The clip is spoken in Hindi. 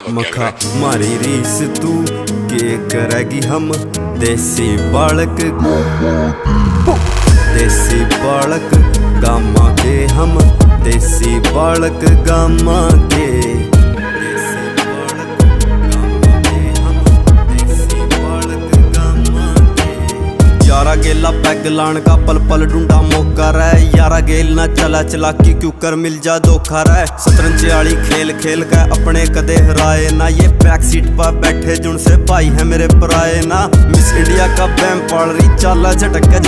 मखा मारी रीस तू के करेगी हम देसी बालक गामा के हम देसी बालक गामा के यारा गेला पैग लान का पल पल ढूंढा मौका रहे यारा गेल ना चला चलाकी क्यों कर मिल जा धोखा रहे शतरंज वाली खेल खेल के अपने कदे हराए ना ये बैक सीट पर बैठे जुन से भाई है मेरे पराए ना मिस इंडिया का बैम पाल रही चाला झटक के